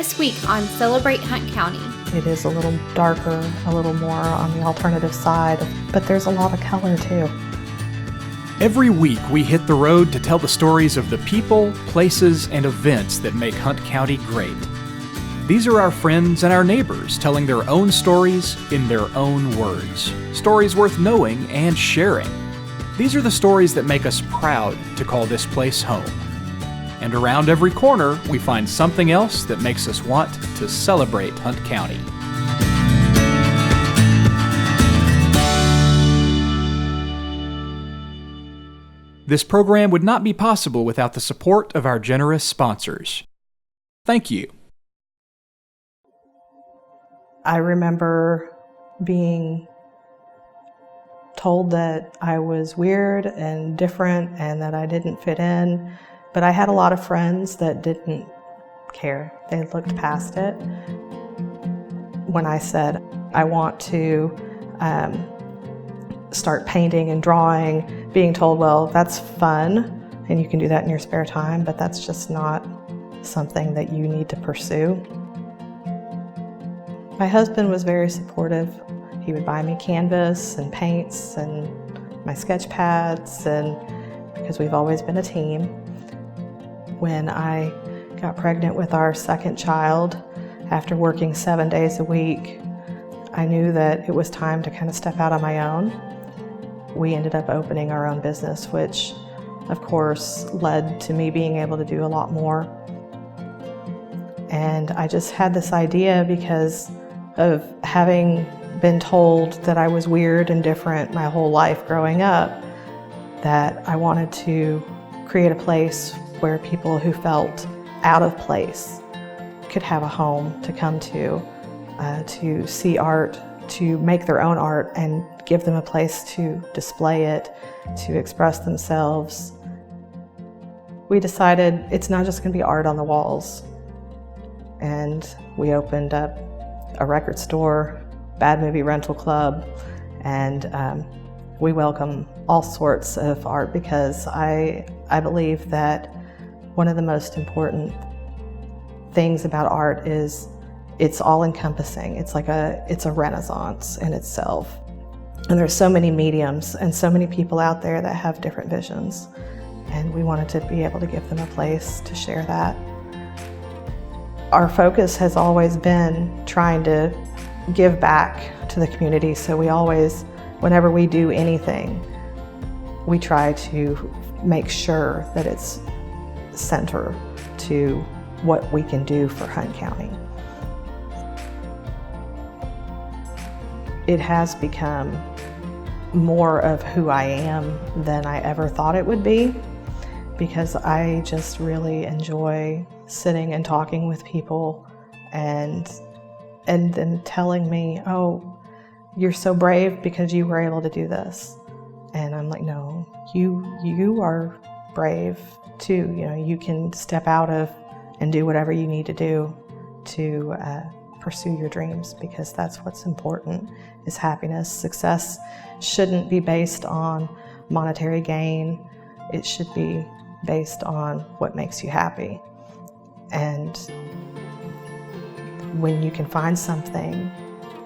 this week on Celebrate Hunt County. It is a little darker, a little more on the alternative side, but there's a lot of color too. Every week we hit the road to tell the stories of the people, places, and events that make Hunt County great. These are our friends and our neighbors telling their own stories in their own words. Stories worth knowing and sharing. These are the stories that make us proud to call this place home. And around every corner, we find something else that makes us want to celebrate Hunt County. This program would not be possible without the support of our generous sponsors. Thank you. I remember being told that I was weird and different and that I didn't fit in, but I had a lot of friends that didn't care. They looked past it. When I said I want to start painting and drawing, being told, well, that's fun and you can do that in your spare time, but that's just not something that you need to pursue. My husband was very supportive. He would buy me canvas and paints and my sketch pads, and because we've always been a team. When I got pregnant with our second child, after working 7 days a week, I knew that it was time to kind of step out on my own. We ended up opening our own business, which of course led to me being able to do a lot more. And I just had this idea because of having been told that I was weird and different my whole life growing up, that I wanted to create a place where people who felt out of place could have a home to come to see art, to make their own art and give them a place to display it, to express themselves. We decided it's not just going to be art on the walls. And we opened up a record store, Bad Movie Rental Club, and we welcome all sorts of art because I believe that one of the most important things about art is it's all-encompassing. It's a renaissance in itself. And there's so many mediums and so many people out there that have different visions. And we wanted to be able to give them a place to share that. Our focus has always been trying to give back to the community. So we always, whenever we do anything, we try to make sure that it's center to what we can do for Hunt County. It has become more of who I am than I ever thought it would be, because I just really enjoy sitting and talking with people and then telling me, oh, you're so brave because you were able to do this. And I'm like, no, you are brave too. You know, you can step out of and do whatever you need to do to pursue your dreams, because that's what's important, is happiness. Success shouldn't be based on monetary gain. It should be based on what makes you happy. And when you can find something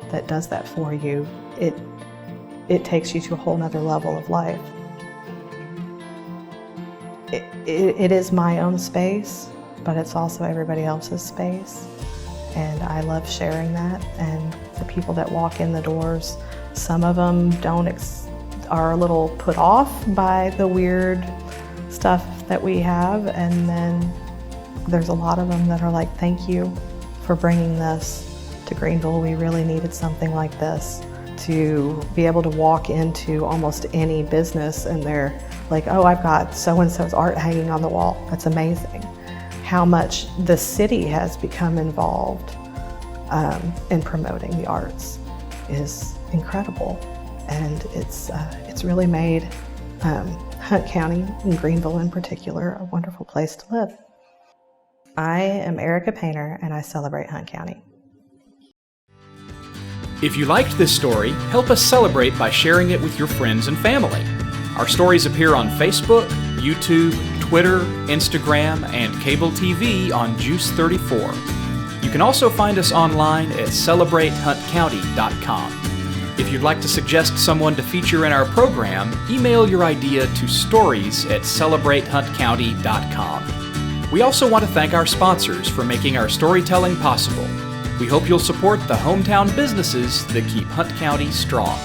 that does that for you, it takes you to a whole nother level of life. It is my own space, but it's also everybody else's space. And I love sharing that. And the people that walk in the doors, some of them are a little put off by the weird stuff that we have. And then there's a lot of them that are like, thank you for bringing this to Greenville. We really needed something like this. To be able to walk into almost any business and they're like, oh, I've got so-and-so's art hanging on the wall. That's amazing. How much the city has become involved in promoting the arts is incredible. And it's really made Hunt County, and Greenville in particular, a wonderful place to live. I am Erica Painter, and I celebrate Hunt County. If you liked this story, help us celebrate by sharing it with your friends and family. Our stories appear on Facebook, YouTube, Twitter, Instagram, and cable TV on Juice 34. You can also find us online at celebratehuntcounty.com. If you'd like to suggest someone to feature in our program, email your idea to stories@celebratehuntcounty.com. We also want to thank our sponsors for making our storytelling possible. We hope you'll support the hometown businesses that keep Hunt County strong.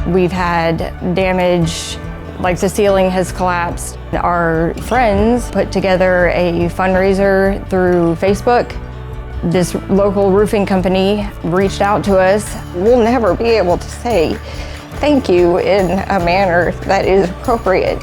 We've had damage, like the ceiling has collapsed. Our friends put together a fundraiser through Facebook. This local roofing company reached out to us. We'll never be able to say thank you in a manner that is appropriate.